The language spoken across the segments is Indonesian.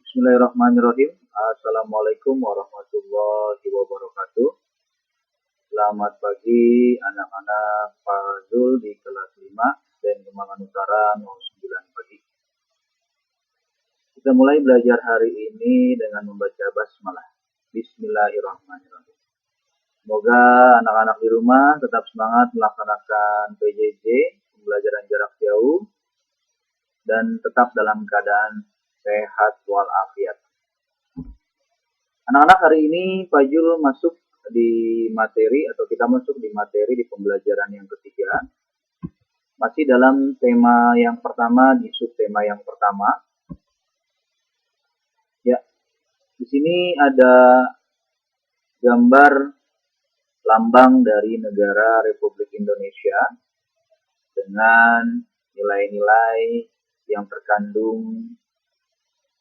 Bismillahirrahmanirrahim. Assalamualaikum warahmatullahi wabarakatuh. Selamat pagi anak-anak Fazul di kelas 5 dan Kembangan Utara 09 pagi. Kita mulai belajar hari ini dengan membaca basmalah. Bismillahirrahmanirrahim. Semoga anak-anak di rumah tetap semangat melaksanakan PJJ, pembelajaran jarak jauh, dan tetap dalam keadaan sehat walafiat. Anak-anak, hari ini Fajul masuk di materi atau kita masuk di materi di pembelajaran yang ketiga. Masih dalam tema yang pertama, di subtema yang pertama. Ya, di sini ada gambar lambang dari negara Republik Indonesia dengan nilai-nilai yang terkandung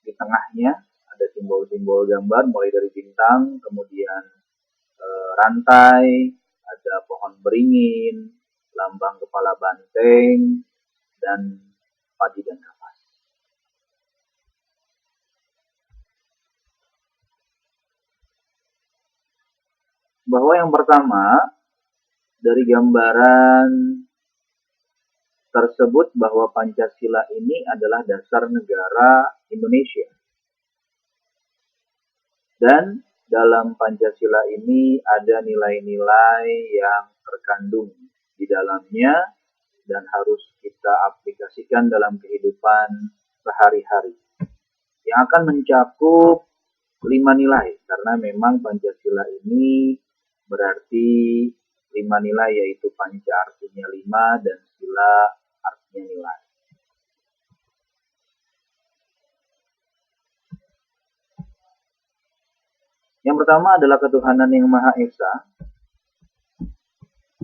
di tengahnya. Ada simbol-simbol gambar mulai dari bintang, kemudian rantai, ada pohon beringin, lambang kepala banteng, dan padi dan kapas. Bahwa yang pertama dari gambaran tersebut bahwa Pancasila ini adalah dasar negara Indonesia. Dan dalam Pancasila ini ada nilai-nilai yang terkandung di dalamnya dan harus kita aplikasikan dalam kehidupan sehari-hari. Yang akan mencakup 5 nilai, karena memang Pancasila ini berarti 5 nilai, yaitu panca artinya 5 dan sila artinya nilai. Yang pertama adalah ketuhanan yang Maha Esa,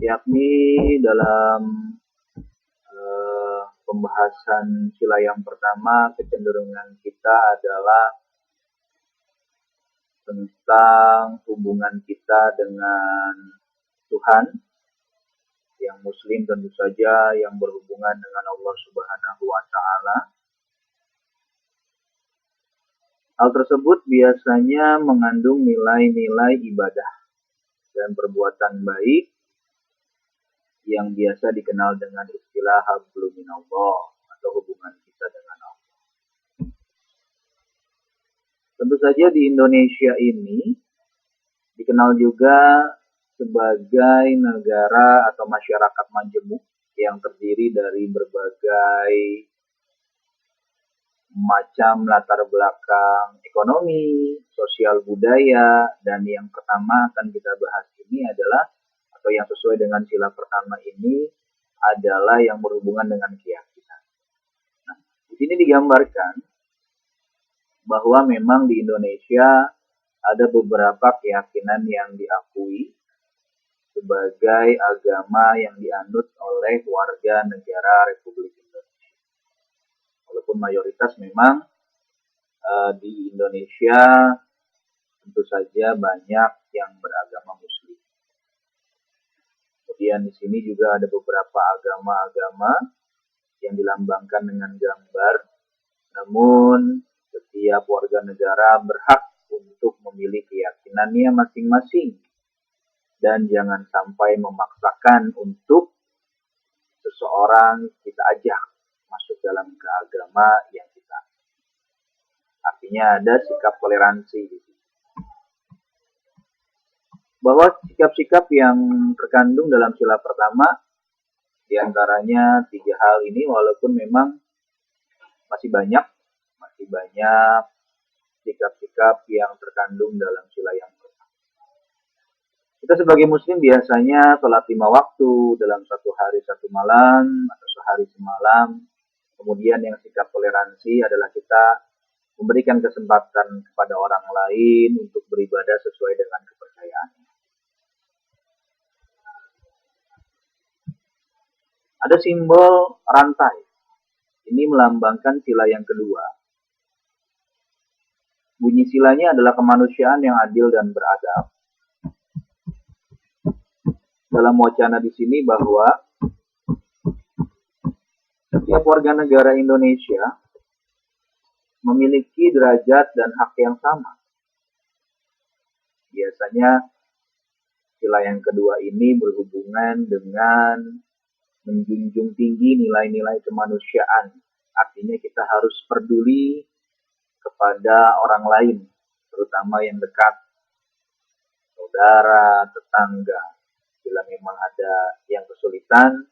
yakni dalam pembahasan sila yang pertama, kecenderungan kita adalah tentang hubungan kita dengan Tuhan. Yang Muslim tentu saja yang berhubungan dengan Allah Subhanahu wa Ta'ala. Hal tersebut biasanya mengandung nilai-nilai ibadah dan perbuatan baik yang biasa dikenal dengan istilah hablum minallah atau hubungan kita dengan Allah. Tentu saja di Indonesia ini dikenal juga sebagai negara atau masyarakat majemuk yang terdiri dari berbagai macam latar belakang ekonomi, sosial, budaya, dan yang pertama akan kita bahas ini adalah, atau yang sesuai dengan sila pertama ini adalah yang berhubungan dengan keyakinan. Nah, di sini digambarkan bahwa memang di Indonesia ada beberapa keyakinan yang diakui sebagai agama yang dianut oleh warga negara Republik Indonesia. Walaupun mayoritas memang di Indonesia tentu saja banyak yang beragama Muslim. Kemudian di sini juga ada beberapa agama-agama yang dilambangkan dengan gambar. Namun setiap warga negara berhak untuk memilih keyakinannya masing-masing dan jangan sampai memaksakan untuk seseorang kita ajak masuk dalam keagama yang kita. Artinya ada sikap toleransi di situ. Bahwa sikap-sikap yang terkandung dalam sila pertama diantaranya 3 hal ini, walaupun memang masih banyak sikap-sikap yang terkandung dalam sila yang pertama. Kita sebagai Muslim biasanya sholat 5 waktu dalam 1 hari 1 malam atau sehari semalam. Kemudian yang sikap toleransi adalah kita memberikan kesempatan kepada orang lain untuk beribadah sesuai dengan kepercayaannya. Ada simbol rantai. Ini melambangkan sila yang kedua. Bunyi silanya adalah kemanusiaan yang adil dan beradab. Dalam wacana di sini bahwa setiap warga negara Indonesia memiliki derajat dan hak yang sama. Biasanya sila yang kedua ini berhubungan dengan menjunjung tinggi nilai-nilai kemanusiaan. Artinya kita harus peduli kepada orang lain, terutama yang dekat, saudara, tetangga. Bila memang ada yang kesulitan,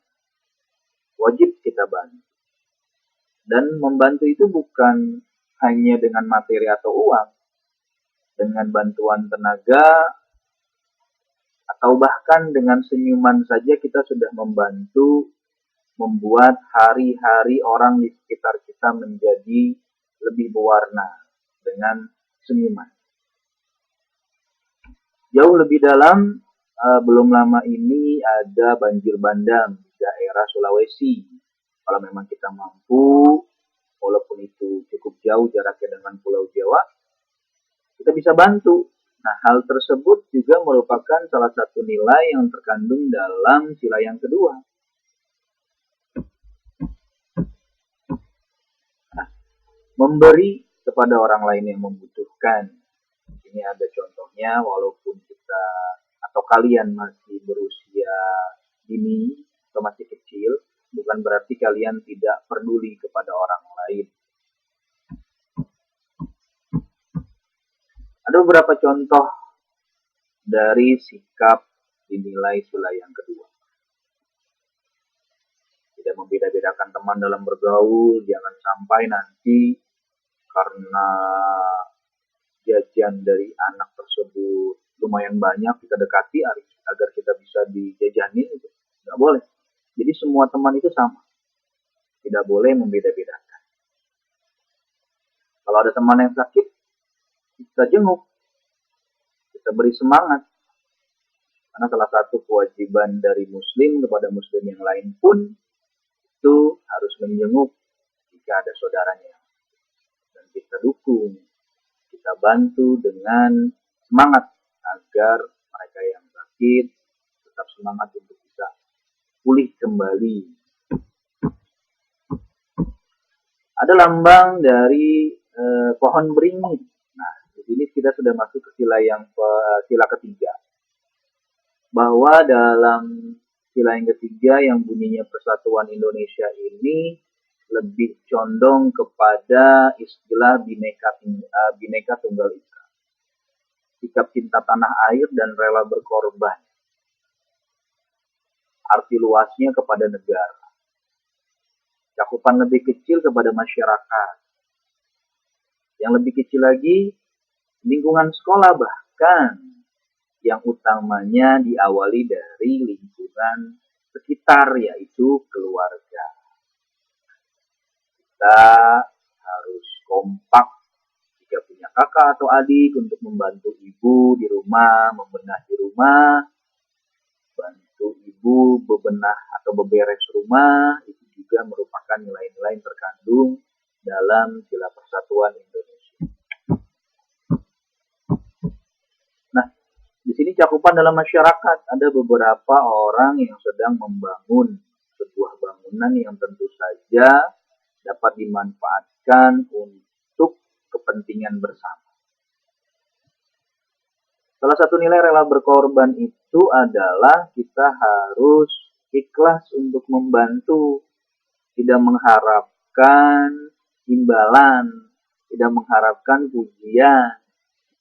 wajib kita bantu. Dan membantu itu bukan hanya dengan materi atau uang, dengan bantuan tenaga, atau bahkan dengan senyuman saja kita sudah membantu membuat hari-hari orang di sekitar kita menjadi lebih berwarna dengan senyuman. Jauh lebih dalam, belum lama ini ada banjir bandang di daerah Sulawesi. Kalau memang kita mampu, walaupun itu cukup jauh jaraknya dengan Pulau Jawa, kita bisa bantu. Nah, hal tersebut juga merupakan salah satu nilai yang terkandung dalam sila yang kedua. Nah, memberi kepada orang lain yang membutuhkan. Ini ada contohnya, walaupun kita atau kalian masih berusia dini atau masih kecil, bukan berarti kalian tidak peduli kepada orang lain. Ada beberapa contoh dari sikap dinilai sila yang kedua. Tidak membeda-bedakan teman dalam bergaul, jangan sampai nanti karena jajan dari anak tersebut lumayan banyak kita dekati agar kita bisa dijajani, itu nggak boleh. Jadi semua teman itu sama, tidak boleh membeda-bedakan. Kalau ada teman yang sakit, kita jenguk, kita beri semangat. Karena salah satu kewajiban dari muslim kepada muslim yang lain pun itu harus menjenguk jika ada saudaranya. Dan kita dukung, kita bantu dengan semangat agar mereka yang sakit tetap semangat untuk bisa pulih kembali. Ada lambang dari pohon beringin. Nah, di sini kita sudah masuk ke sila ketiga. Bahwa dalam sila yang ketiga yang bunyinya Persatuan Indonesia ini lebih condong kepada istilah Bhinneka Tunggal Ika. Sikap cinta tanah air dan rela berkorban. Arti luasnya kepada negara. Cakupan lebih kecil kepada masyarakat. Yang lebih kecil lagi, lingkungan sekolah, bahkan yang utamanya diawali dari lingkungan sekitar, yaitu keluarga. Kita harus kompak jika punya kakak atau adik untuk membantu ibu di rumah, membenah di rumah, bantu ibu bebenah atau beberes rumah. Itu juga merupakan nilai-nilai yang terkandung dalam sila Persatuan Indonesia. Nah, di sini cakupan dalam masyarakat, ada beberapa orang yang sedang membangun sebuah bangunan yang tentu saja dapat dimanfaatkan untuk kepentingan bersama. Salah satu nilai rela berkorban itu adalah kita harus ikhlas untuk membantu, tidak mengharapkan imbalan, tidak mengharapkan pujian.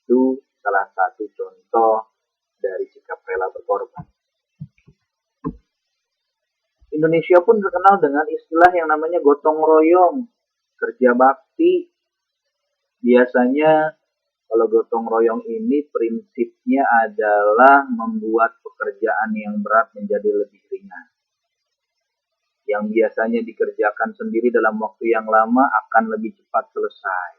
Itu salah satu contoh dari sikap rela berkorban. Indonesia pun terkenal dengan istilah yang namanya gotong royong, kerja bakti. Biasanya kalau gotong royong ini prinsipnya adalah membuat pekerjaan yang berat menjadi lebih ringan. Yang biasanya dikerjakan sendiri dalam waktu yang lama akan lebih cepat selesai.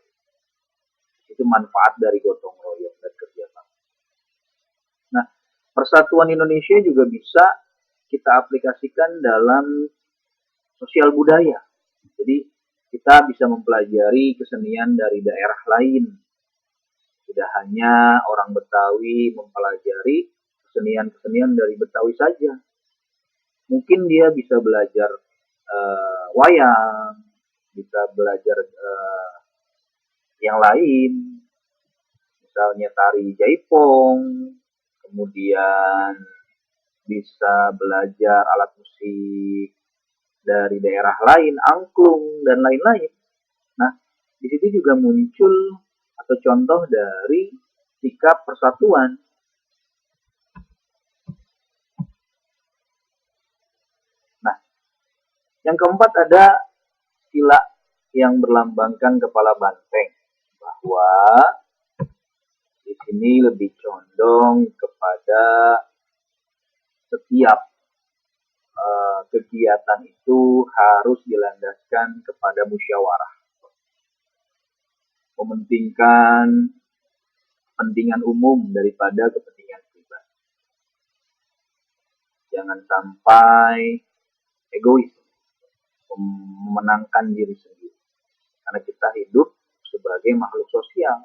Itu manfaat dari gotong royong dan kerja bakti. Nah, Persatuan Indonesia juga bisa kita aplikasikan dalam sosial budaya. Jadi kita bisa mempelajari kesenian dari daerah lain. Tidak hanya orang Betawi mempelajari kesenian-kesenian dari Betawi saja. Mungkin dia bisa belajar wayang, bisa belajar yang lain, misalnya tari jaipong, kemudian bisa belajar alat musik dari daerah lain, angklung, dan lain-lain. Nah, di situ juga muncul atau contoh dari sikap persatuan. Nah, yang keempat ada sila yang berlambangkan kepala banteng, bahwa di sini lebih condong kepada setiap kegiatan itu harus dilandaskan kepada musyawarah, mementingkan kepentingan umum daripada kepentingan pribadi. Jangan sampai egois, memenangkan diri sendiri, karena kita hidup sebagai makhluk sosial.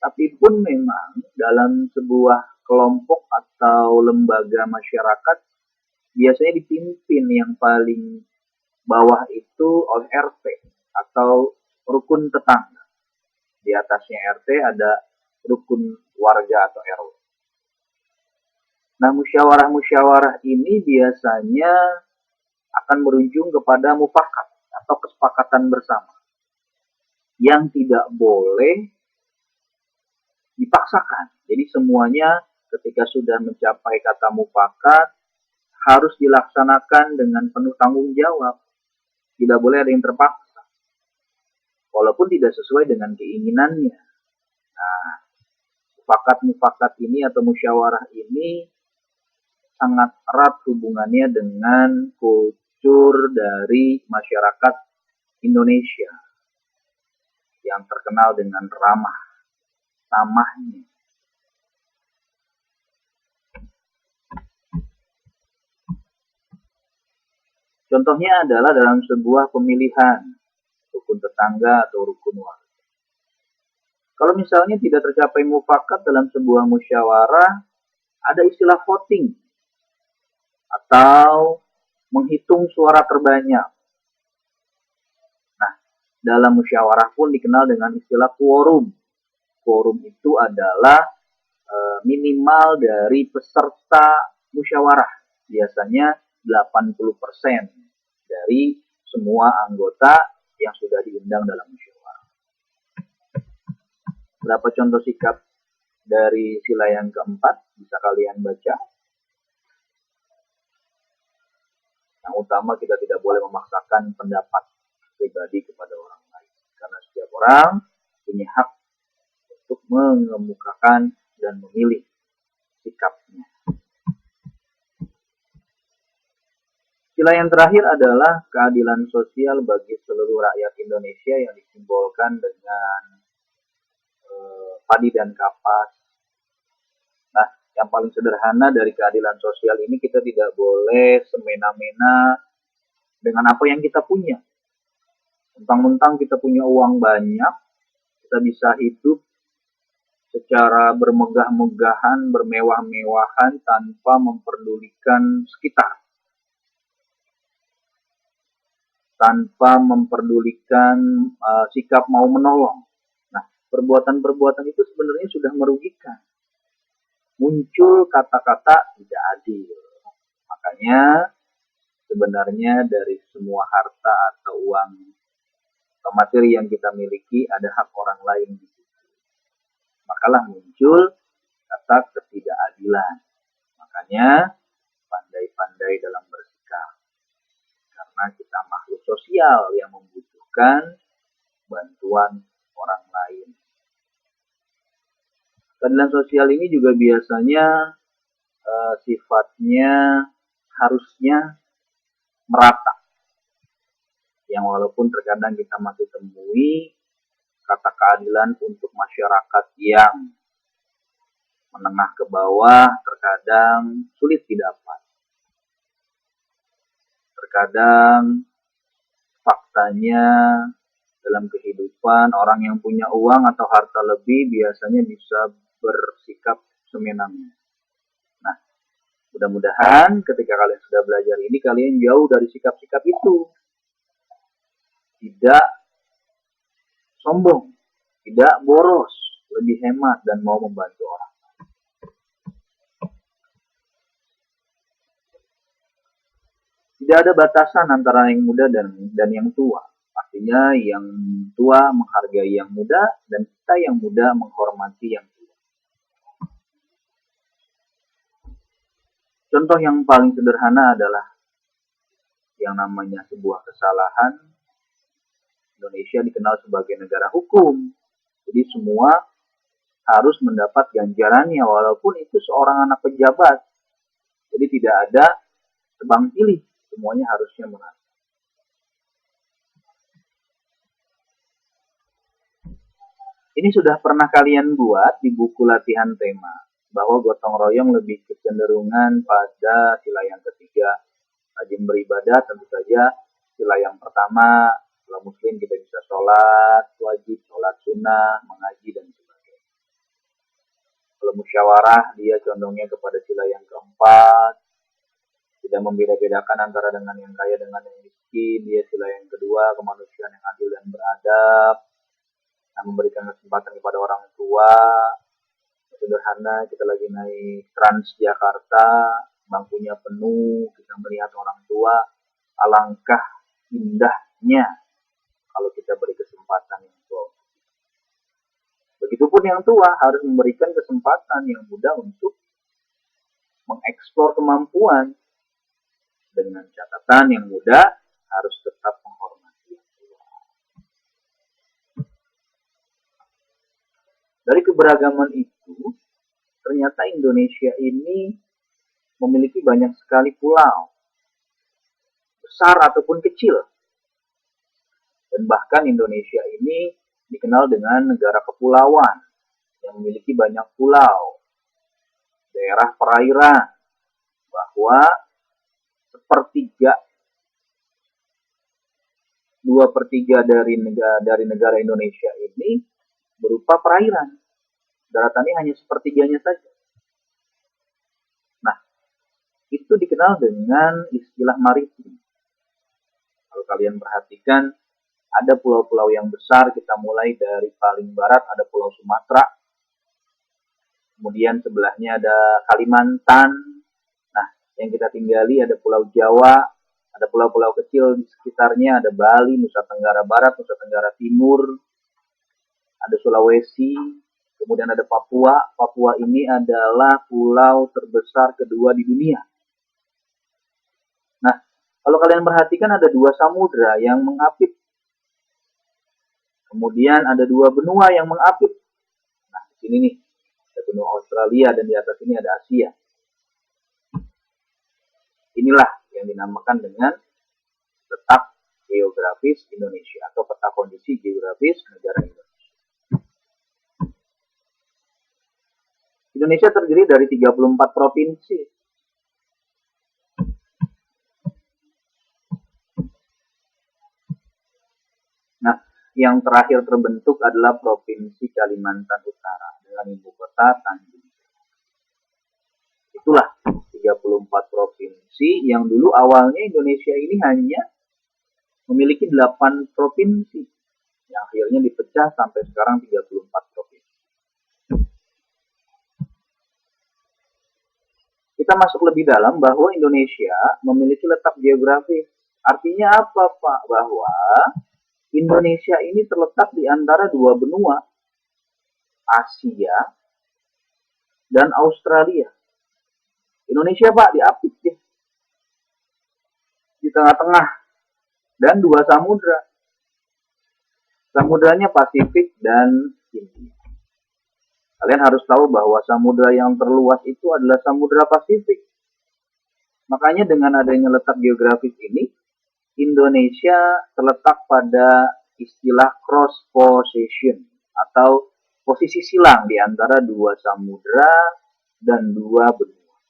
Tapi pun memang dalam sebuah kelompok atau lembaga masyarakat biasanya dipimpin yang paling bawah itu oleh RT atau rukun tetangga. Di atasnya RT ada rukun warga atau RW. Nah, musyawarah-musyawarah ini biasanya akan berujung kepada mufakat atau kesepakatan bersama yang tidak boleh dipaksakan. Jadi semuanya ketika sudah mencapai kata mufakat harus dilaksanakan dengan penuh tanggung jawab. Tidak boleh ada yang terpaksa, walaupun tidak sesuai dengan keinginannya. Nah, mufakat ini atau musyawarah ini sangat erat hubungannya dengan kultur dari masyarakat Indonesia yang terkenal dengan ramah tamahnya. Contohnya adalah dalam sebuah pemilihan rukun tetangga atau rukun warga. Kalau misalnya tidak tercapai mufakat dalam sebuah musyawarah, ada istilah voting atau menghitung suara terbanyak. Nah, dalam musyawarah pun dikenal dengan istilah quorum. Quorum itu adalah minimal dari peserta musyawarah. Biasanya 80% dari semua anggota yang sudah diundang dalam musyawarah. Berapa contoh sikap dari sila yang keempat bisa kalian baca? Yang utama, kita tidak boleh memaksakan pendapat pribadi kepada orang lain, karena setiap orang punya hak untuk mengemukakan dan memilih sikapnya. Sila yang terakhir adalah keadilan sosial bagi seluruh rakyat Indonesia yang disimbolkan dengan padi dan kapas. Nah, yang paling sederhana dari keadilan sosial ini, kita tidak boleh semena-mena dengan apa yang kita punya. Mentang-mentang kita punya uang banyak, kita bisa hidup secara bermegah-megahan, bermewah-mewahan tanpa memperdulikan sekitar, tanpa memperdulikan sikap mau menolong. Nah, perbuatan-perbuatan itu sebenarnya sudah merugikan. Muncul kata-kata tidak adil. Makanya sebenarnya dari semua harta atau uang atau materi yang kita miliki ada hak orang lain di situ. Makalah muncul kata ketidakadilan. Makanya pandai-pandai dalam bersikap, karena kita makhluk sosial yang membutuhkan bantuan orang lain. Keadilan sosial ini juga biasanya sifatnya harusnya merata. Yang walaupun terkadang kita masih temui kata keadilan untuk masyarakat yang menengah ke bawah terkadang sulit didapat. Terkadang faktanya dalam kehidupan orang yang punya uang atau harta lebih biasanya bisa bersikap semena-mena. Nah, mudah-mudahan ketika kalian sudah belajar ini, kalian jauh dari sikap-sikap itu. Tidak sombong, tidak boros, lebih hemat dan mau membantu orang. Tidak ada batasan antara yang muda dan yang tua. Artinya yang tua menghargai yang muda dan kita yang muda menghormati yang tua. Contoh yang paling sederhana adalah yang namanya sebuah kesalahan. Indonesia dikenal sebagai negara hukum. Jadi semua harus mendapat ganjarannya walaupun itu seorang anak pejabat. Jadi tidak ada tebang pilih, semuanya harusnya menang. Ini sudah pernah kalian buat di buku latihan tema, bahwa gotong royong lebih kecenderungan pada sila yang ketiga. Rajin beribadah tentu saja sila yang pertama, kalau muslim kita bisa sholat wajib, sholat sunnah, mengaji dan sebagainya. Kalau musyawarah dia condongnya kepada sila yang keempat, tidak membeda-bedakan antara dengan yang kaya dengan yang miskin, dia sila yang kedua, kemanusiaan yang adil dan beradab. Nah, memberikan kesempatan kepada orang tua. Sederhana, kita lagi naik Transjakarta, bangkunya penuh, kita melihat orang tua, alangkah indahnya kalau kita beri kesempatan yang tua. Begitupun yang tua harus memberikan kesempatan yang muda untuk mengeksplor kemampuan, dengan catatan yang muda harus tetap menghormati yang tua. Dari keberagaman itu, ternyata Indonesia ini memiliki banyak sekali pulau, besar ataupun kecil. Dan bahkan Indonesia ini dikenal dengan negara kepulauan, yang memiliki banyak pulau, daerah perairan, bahwa dua per tiga dari negara Indonesia ini berupa perairan. Daratannya hanya sepertiganya saja. Nah, itu dikenal dengan istilah maritim. Kalau kalian perhatikan, ada pulau-pulau yang besar, kita mulai dari paling barat ada Pulau Sumatera, kemudian sebelahnya ada Kalimantan. Nah, yang kita tinggali ada Pulau Jawa, ada pulau-pulau kecil di sekitarnya, ada Bali, Nusa Tenggara Barat, Nusa Tenggara Timur, ada Sulawesi, kemudian ada Papua. Papua ini adalah pulau terbesar kedua di dunia. Nah, kalau kalian perhatikan ada dua samudra yang mengapit. Kemudian ada dua benua yang mengapit. Nah, di sini nih, ada benua Australia dan di atas ini ada Asia. Inilah yang dinamakan dengan letak geografis Indonesia atau peta kondisi geografis negara Indonesia. Indonesia terdiri dari 34 provinsi. Nah, yang terakhir terbentuk adalah Provinsi Kalimantan Utara dengan ibu kota Tanjung. Itulah 34 provinsi yang dulu awalnya Indonesia ini hanya memiliki 8 provinsi. Yang akhirnya dipecah sampai sekarang 34 provinsi. Kita masuk lebih dalam bahwa Indonesia memiliki letak geografis. Artinya apa, Pak? Bahwa Indonesia ini terletak di antara dua benua, Asia dan Australia. Indonesia, Pak, diapit ya, di tengah-tengah, dan dua samudra. Samudranya Pasifik dan Hindia. Kalian harus tahu bahwa samudra yang terluas itu adalah Samudra Pasifik. Makanya dengan adanya letak geografis ini, Indonesia terletak pada istilah cross position atau posisi silang di antara dua samudra dan dua benua.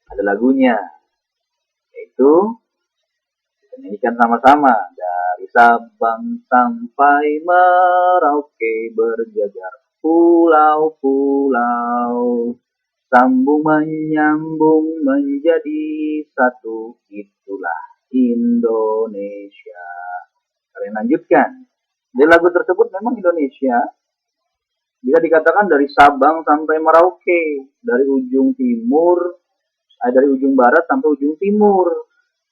Ada lagunya, yaitu kita nyanyikan sama-sama. Dari Sabang sampai Merauke berjajar pulau-pulau, sambung menyambung menjadi satu, itulah Indonesia. Kalian lanjutkan. Di lagu tersebut memang Indonesia bisa dikatakan dari Sabang sampai Merauke, dari ujung timur, dari ujung barat sampai ujung timur.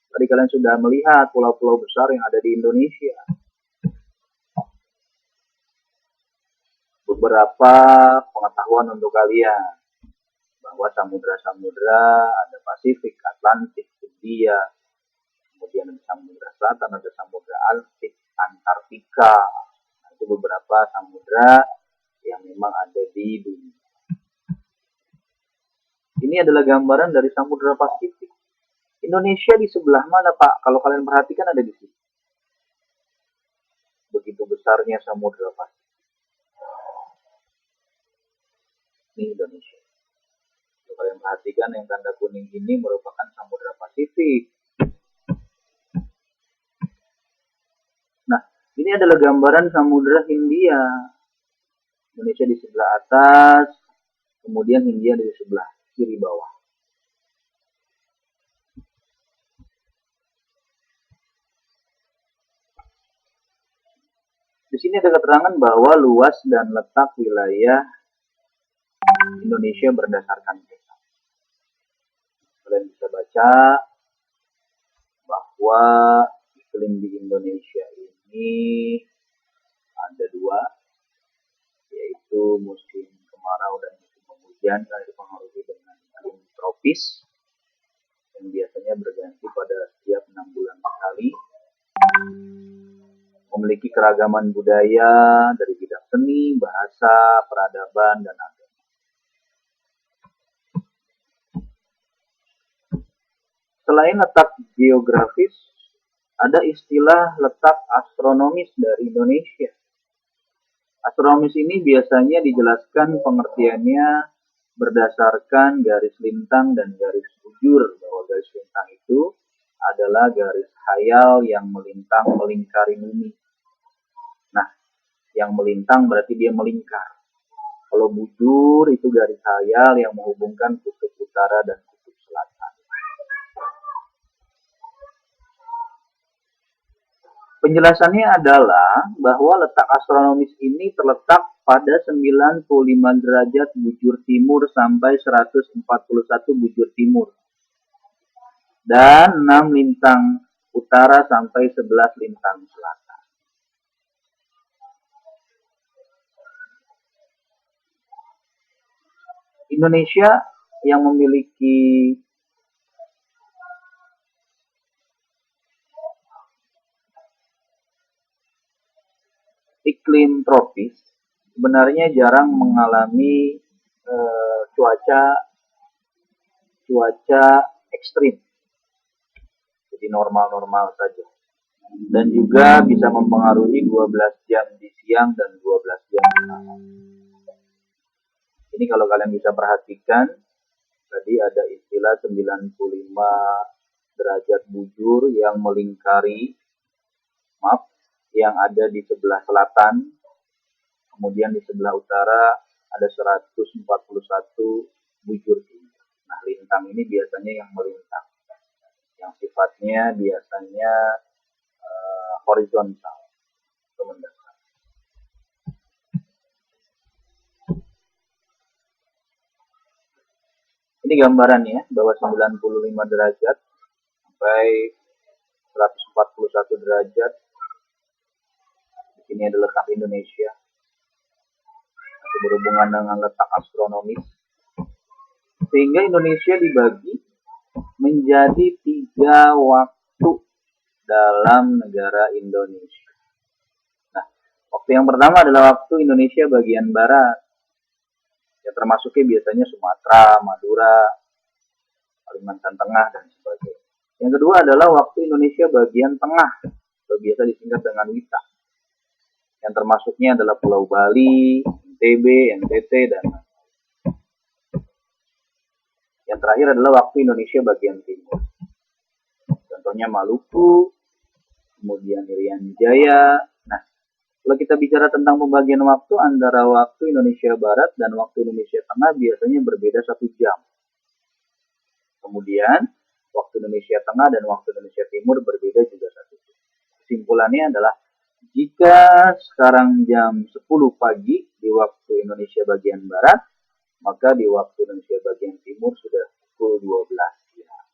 Tadi kalian sudah melihat pulau-pulau besar yang ada di Indonesia. Beberapa pengetahuan untuk kalian bahwa samudra-samudra ada Pasifik, Atlantik, India, kemudian ada samudra selatan, ada samudra Arktik, Antartika. Nah, itu beberapa samudra yang memang ada di dunia. Ini adalah gambaran dari samudra Pasifik. Indonesia di sebelah mana, Pak? Kalau kalian perhatikan ada di sini. Begitu besarnya samudra Pasifik. Ini Indonesia. Kalau kalian perhatikan yang tanda kuning ini merupakan samudra Pasifik. Nah, ini adalah gambaran samudra Hindia. Indonesia di sebelah atas, kemudian Hindia di sebelah kiri bawah. Di sini ada keterangan bahwa luas dan letak wilayah Indonesia berdasarkan peta. Kalian bisa baca bahwa iklim di Indonesia ini ada dua, yaitu musim kemarau dan musim penghujan, yang dipengaruhi dengan iklim tropis yang biasanya berganti pada setiap 6 bulan sekali. Memiliki keragaman budaya dari bidang seni, bahasa, peradaban, dan agama. Selain letak geografis, ada istilah letak astronomis dari Indonesia. Astronomis ini biasanya dijelaskan pengertiannya berdasarkan garis lintang dan garis bujur, bahwa garis lintang itu adalah garis khayal yang melintang melingkari bumi. Nah, yang melintang berarti dia melingkar. Kalau bujur itu garis khayal yang menghubungkan kutub utara dan kutub selatan. Penjelasannya adalah bahwa letak astronomis ini terletak pada 95 derajat bujur timur sampai 141 bujur timur. Dan 6 lintang utara sampai 11 lintang selatan. Indonesia yang memiliki iklim tropis sebenarnya jarang mengalami cuaca ekstrim, jadi normal-normal saja, dan juga bisa mempengaruhi 12 jam di siang dan 12 jam di malam. Ini kalau kalian bisa perhatikan, tadi ada istilah 95 derajat bujur yang melingkari, yang ada di sebelah selatan, kemudian di sebelah utara ada 141 bujur timur. Nah, lintang ini biasanya yang melintang, yang sifatnya biasanya horizontal atau mendasar. Ini gambarannya bahwa 95 derajat sampai 141 derajat. Ini adalah letak Indonesia. Masih berhubungan dengan letak astronomis. Sehingga Indonesia dibagi menjadi 3 waktu dalam negara Indonesia. Nah, waktu yang pertama adalah waktu Indonesia bagian barat. Ya, termasuknya biasanya Sumatera, Madura, Kalimantan Tengah, dan sebagainya. Yang kedua adalah waktu Indonesia bagian tengah, atau biasa disingkat dengan WITA. Yang termasuknya adalah Pulau Bali, NTB, NTT, dan yang terakhir adalah waktu Indonesia bagian timur. Contohnya Maluku, kemudian Irian Jaya. Nah, kalau kita bicara tentang pembagian waktu antara waktu Indonesia Barat dan waktu Indonesia Tengah biasanya berbeda 1 jam. Kemudian, waktu Indonesia Tengah dan waktu Indonesia Timur berbeda juga satu. Kesimpulannya adalah jika sekarang jam 10 pagi di waktu Indonesia bagian Barat, maka di waktu Indonesia bagian Timur sudah pukul 12 siang.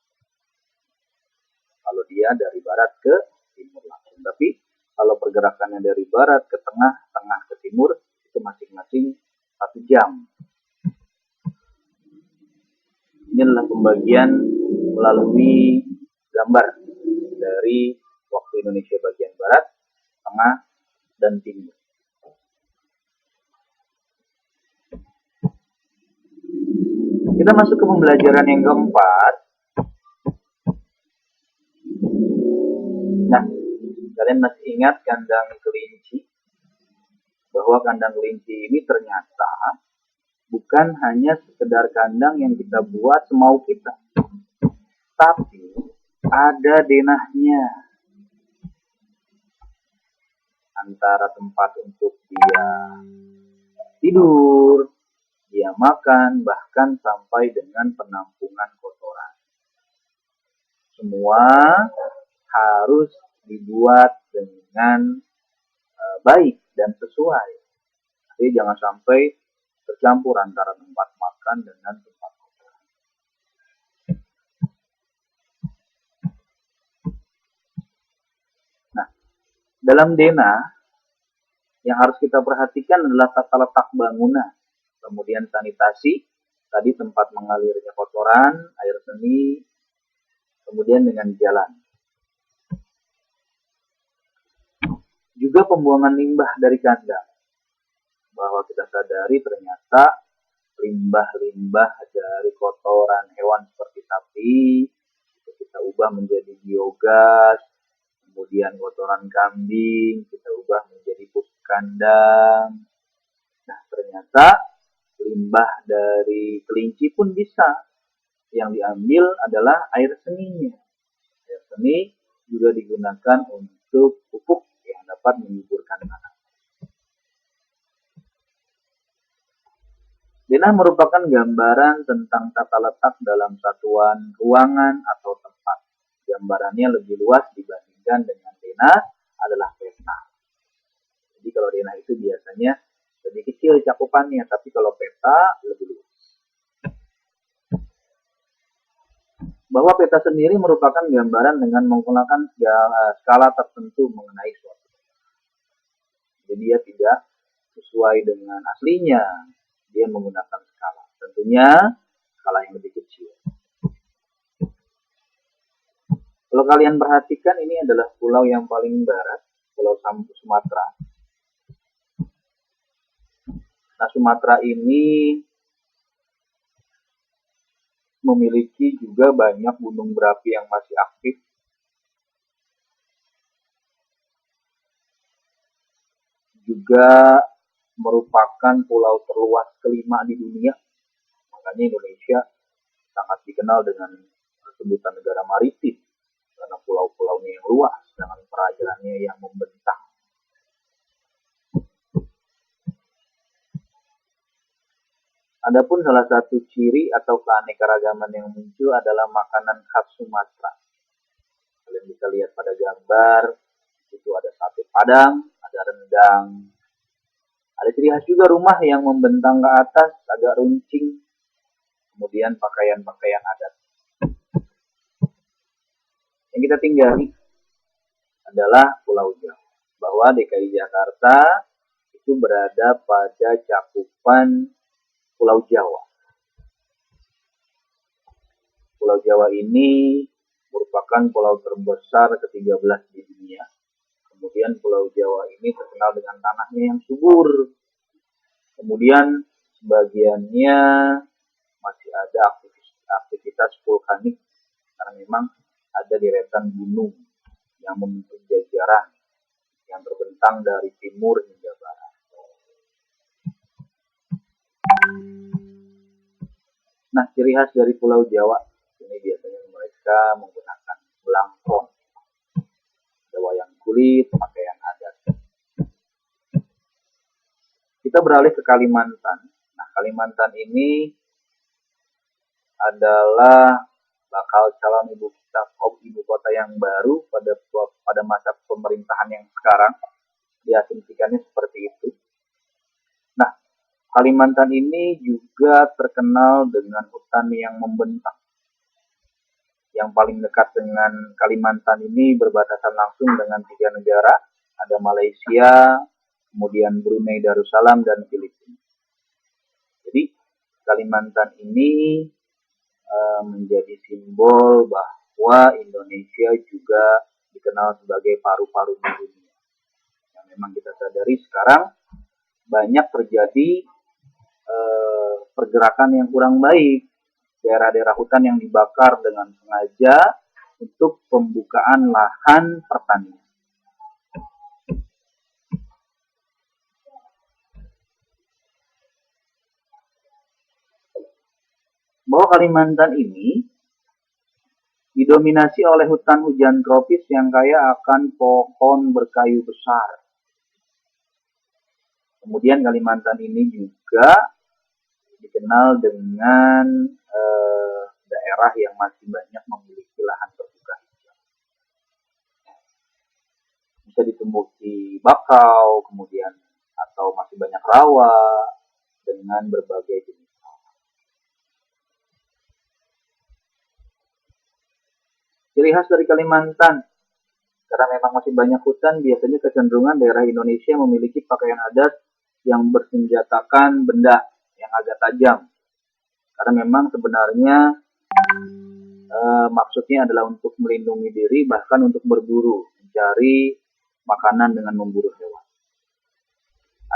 Kalau dia dari Barat ke Timur langsung. Tapi kalau pergerakannya dari Barat ke Tengah, Tengah ke Timur, itu masing-masing 1 jam. Ini adalah pembagian melalui gambar dari waktu Indonesia bagian Barat, Tengah, dan Timur. Kita masuk ke pembelajaran yang keempat. Nah, kalian masih ingat kandang kelinci? Bahwa kandang kelinci ini ternyata bukan hanya sekedar kandang yang kita buat semau kita, tapi ada denahnya. Antara tempat untuk dia tidur, dia makan, bahkan sampai dengan penampungan kotoran. Semua harus dibuat dengan baik dan sesuai. Jadi jangan sampai tercampur antara tempat makan dengan tempat kotoran. Nah, dalam denah yang harus kita perhatikan adalah tata letak bangunan, kemudian sanitasi, tadi tempat mengalirnya kotoran, air seni, kemudian dengan jalan. Juga pembuangan limbah dari kandang, bahwa kita sadari ternyata limbah-limbah dari kotoran hewan seperti sapi, itu kita ubah menjadi biogas, kemudian kotoran kambing, kita ubah menjadi pupuk kandang. Nah, ternyata limbah dari kelinci pun bisa. Yang diambil adalah air seninya. Air seni juga digunakan untuk pupuk yang dapat menyuburkan tanah. Denah merupakan gambaran tentang tata letak dalam satuan ruangan atau tempat. Gambarannya lebih luas dibandingkan dengan denah adalah peta. Jadi kalau denah itu biasanya lebih kecil cakupannya, tapi kalau peta lebih luas. Bahwa peta sendiri merupakan gambaran dengan menggunakan skala tertentu mengenai suatu. Jadi dia tidak sesuai dengan aslinya, dia menggunakan skala. Tentunya skala yang lebih kecil. Kalau kalian perhatikan, ini adalah pulau yang paling barat, Pulau Sumatera. Nah, Sumatera ini memiliki juga banyak gunung berapi yang masih aktif. Juga merupakan pulau terluas kelima di dunia. Makanya Indonesia sangat dikenal dengan sebutan negara maritim, karena pulau-pulaunya yang luas, dengan perairannya yang membentang. Adapun salah satu ciri atau keanekaragaman yang muncul adalah makanan khas Sumatera. Kalian bisa lihat pada gambar, itu ada sate Padang, ada rendang. Ada ciri khas juga rumah yang membentang ke atas, agak runcing. Kemudian pakaian-pakaian adat. Yang kita tinggali adalah Pulau Jawa. Bahwa DKI Jakarta itu berada pada cakupan Pulau Jawa. Pulau Jawa ini merupakan pulau terbesar ke-13 di dunia. Kemudian Pulau Jawa ini terkenal dengan tanahnya yang subur. Kemudian sebagiannya masih ada aktivitas vulkanik, karena memang ada deretan gunung yang membentuk jajaran yang terbentang dari timur hingga barat. Nah, ciri khas dari Pulau Jawa ini biasanya mereka menggunakan belangkon, ada wayang kulit, pakaian adat. Kita beralih ke Kalimantan. Nah, Kalimantan ini adalah bakal calon ibu kota yang baru pada masa pemerintahan yang sekarang, diasumsikannya seperti itu. Nah, Kalimantan ini juga terkenal dengan hutan yang membentang. Yang paling dekat dengan Kalimantan ini berbatasan langsung dengan 3 negara, ada Malaysia, kemudian Brunei Darussalam, dan Filipina. Jadi Kalimantan ini menjadi simbol bahwa Indonesia juga dikenal sebagai paru-paru di dunia. Yang memang kita sadari sekarang banyak terjadi pergerakan yang kurang baik, daerah-daerah hutan yang dibakar dengan sengaja untuk pembukaan lahan pertanian. Bahwa Kalimantan ini didominasi oleh hutan hujan tropis yang kaya akan pohon berkayu besar. Kemudian Kalimantan ini juga dikenal dengan daerah yang masih banyak memiliki lahan terbuka hijau. Bisa ditumbuhi bakau, kemudian atau masih banyak rawa dengan berbagai jenis. Ciri khas dari Kalimantan, karena memang masih banyak hutan, biasanya kecenderungan daerah Indonesia memiliki pakaian adat yang bersenjatakan benda yang agak tajam. Karena memang sebenarnya maksudnya adalah untuk melindungi diri, bahkan untuk berburu, mencari makanan dengan memburu hewan.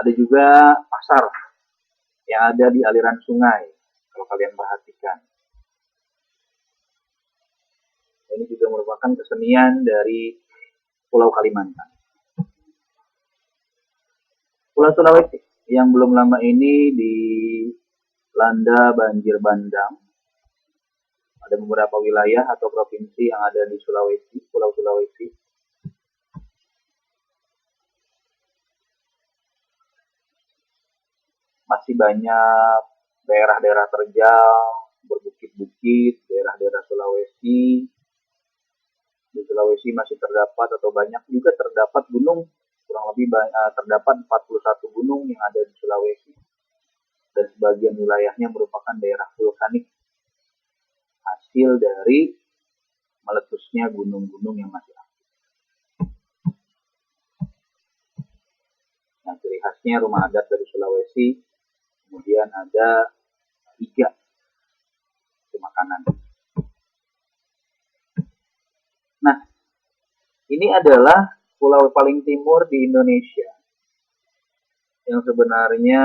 Ada juga pasar yang ada di aliran sungai, kalau kalian perhatikan. Ini juga merupakan kesenian dari Pulau Kalimantan. Pulau Sulawesi yang belum lama ini dilanda banjir bandang. Ada beberapa wilayah atau provinsi yang ada di Sulawesi, Pulau Sulawesi. Masih banyak daerah-daerah terjal, berbukit-bukit, daerah-daerah Sulawesi. Di Sulawesi masih terdapat atau banyak juga terdapat gunung, kurang lebih terdapat 41 gunung yang ada di Sulawesi, dan sebagian wilayahnya merupakan daerah vulkanik hasil dari meletusnya gunung-gunung yang masih aktif. Yang ciri khasnya rumah adat dari Sulawesi, kemudian ada iga, itu makanan. Nah, ini adalah pulau paling timur di Indonesia, yang sebenarnya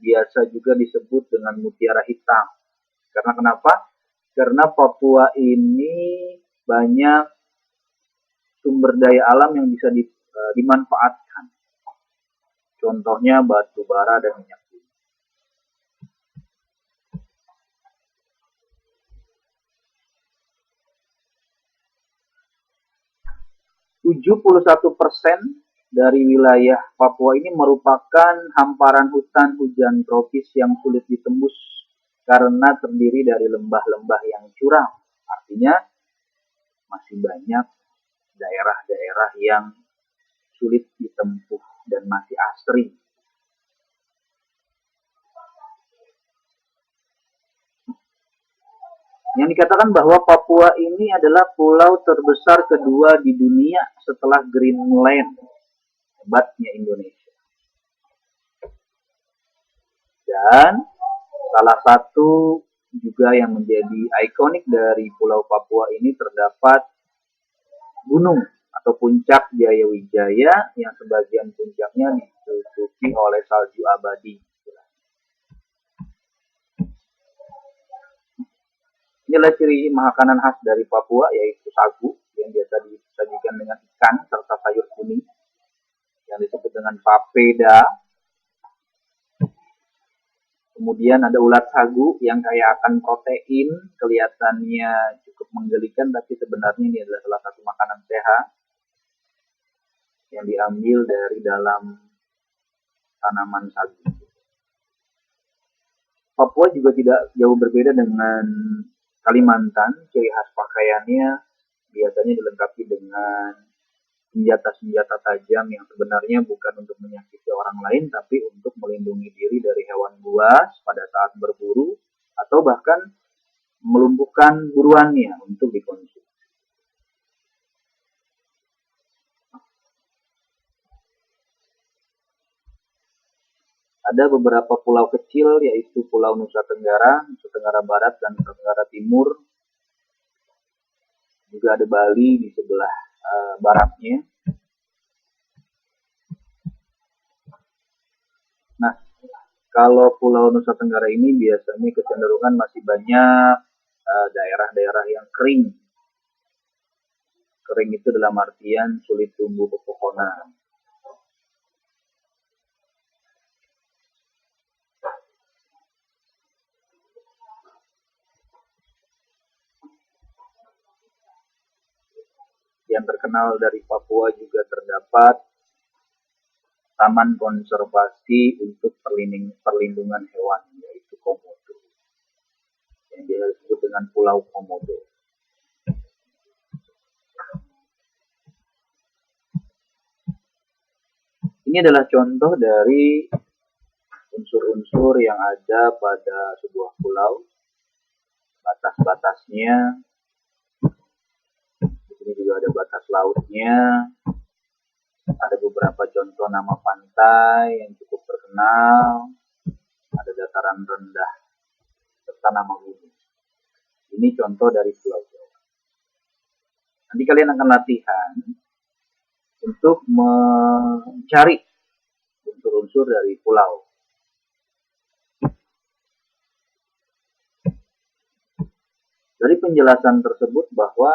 biasa juga disebut dengan mutiara hitam. Karena kenapa? Karena Papua ini banyak sumber daya alam yang bisa dimanfaatkan. Contohnya batu bara dan minyak bumi. 71% dari wilayah Papua ini merupakan hamparan hutan hujan tropis yang sulit ditembus karena terdiri dari lembah-lembah yang curam. Artinya masih banyak daerah-daerah yang sulit ditempuh dan masih asri. Yang dikatakan bahwa Papua ini adalah pulau terbesar kedua di dunia setelah Greenland. Hebatnya Indonesia. Dan salah satu juga yang menjadi ikonik dari Pulau Papua ini terdapat gunung atau puncak Jayawijaya yang sebagian puncaknya ditutupi oleh salju abadi. Inilah ciri makanan khas dari Papua, yaitu sagu yang biasa disajikan dengan ikan serta sayur kuning yang disebut dengan papeda. Kemudian ada ulat sagu yang kaya akan protein, kelihatannya cukup menggelikan, tapi sebenarnya ini adalah salah satu makanan sehat yang diambil dari dalam tanaman sagu. Papua juga tidak jauh berbeda dengan Kalimantan. Ciri khas pakaiannya biasanya dilengkapi dengan senjata-senjata tajam yang sebenarnya bukan untuk menyakiti orang lain, tapi untuk melindungi diri dari hewan buas pada saat berburu, atau bahkan melumpuhkan buruannya untuk dikonsumsi. Ada beberapa pulau kecil, yaitu Pulau Nusa Tenggara Barat, dan Nusa Tenggara Timur. Juga ada Bali di sebelah baratnya. Nah, kalau Pulau Nusa Tenggara ini biasanya kecenderungan masih banyak daerah-daerah yang kering. Kering itu dalam artian sulit tumbuh pepohonan. Yang terkenal dari Papua juga terdapat Taman Konservasi untuk Perlindungan Hewan, yaitu Komodo, yang disebut dengan Pulau Komodo. Ini adalah contoh dari unsur-unsur yang ada pada sebuah pulau, batas-batasnya. Di sini juga ada batas lautnya. Ada beberapa contoh nama pantai yang cukup terkenal. Ada dataran rendah serta nama gunung. Ini contoh dari Pulau Jawa. Nanti kalian akan latihan untuk mencari unsur-unsur dari pulau. Dari penjelasan tersebut bahwa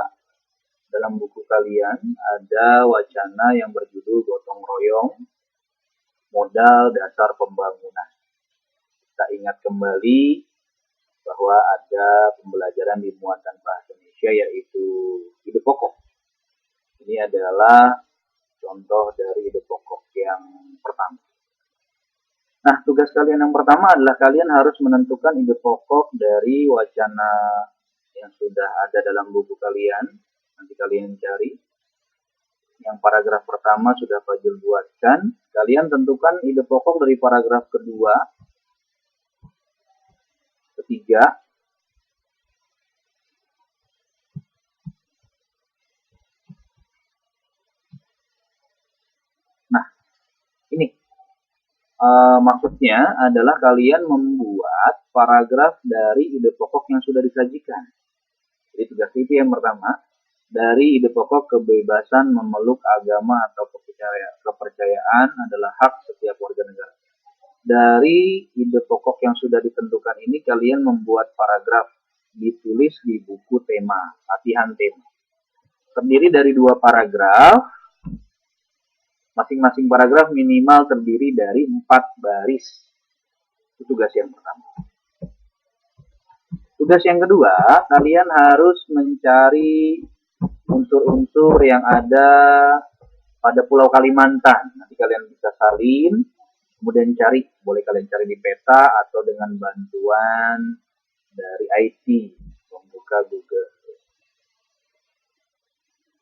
dalam buku kalian ada wacana yang berjudul gotong royong, modal dasar pembangunan. Kita ingat kembali bahwa ada pembelajaran di muatan bahasa Indonesia, yaitu ide pokok. Ini adalah contoh dari ide pokok yang pertama. Nah, tugas kalian yang pertama adalah kalian harus menentukan ide pokok dari wacana yang sudah ada dalam buku kalian. Nanti kalian cari. Yang paragraf pertama sudah Fajul buatkan. Kalian tentukan ide pokok dari paragraf kedua, ketiga, nah ini maksudnya adalah kalian membuat paragraf dari ide pokok yang sudah disajikan. Jadi tugas itu yang pertama, dari ide pokok kebebasan memeluk agama atau kepercayaan adalah hak setiap warga negara. Dari ide pokok yang sudah ditentukan ini, kalian membuat paragraf, ditulis di buku tema, latihan tema. Terdiri dari 2 paragraf, masing-masing paragraf minimal terdiri dari 4 baris. Itu tugas yang pertama. Tugas yang kedua, kalian harus mencari unsur-unsur yang ada pada Pulau Kalimantan. Nanti kalian bisa salin, kemudian cari. Boleh kalian cari di peta atau dengan bantuan dari IT, membuka Google.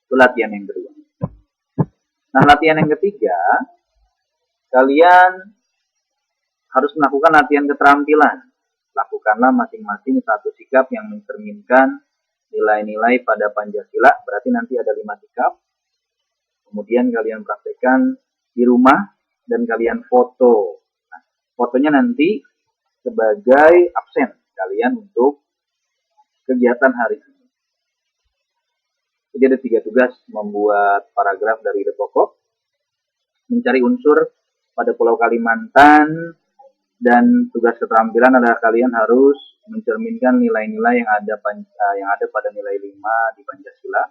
Itu latihan yang kedua. Nah, latihan yang ketiga, kalian harus melakukan latihan keterampilan. Lakukanlah masing-masing satu sikap yang mencerminkan nilai-nilai pada Pancasila. Berarti nanti ada 5 sikap. Kemudian kalian praktekkan di rumah dan kalian foto. Nah, fotonya nanti sebagai absen kalian untuk kegiatan hari ini. Jadi ada 3 tugas: membuat paragraf dari ide pokok, mencari unsur pada Pulau Kalimantan, dan tugas keterampilan adalah kalian harus mencerminkan nilai-nilai yang ada pada nilai 5 di Pancasila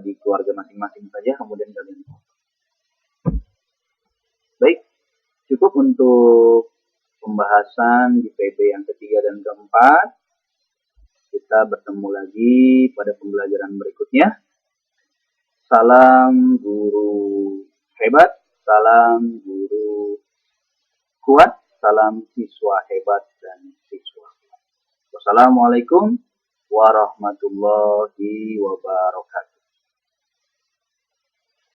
di keluarga masing-masing saja. Kemudian kalian baik, cukup untuk pembahasan di PB yang ketiga dan keempat. Kita bertemu lagi pada pembelajaran berikutnya. Salam guru hebat, salam guru kuat, salam siswa hebat dan siswa kuat. Wassalamualaikum warahmatullahi wabarakatuh.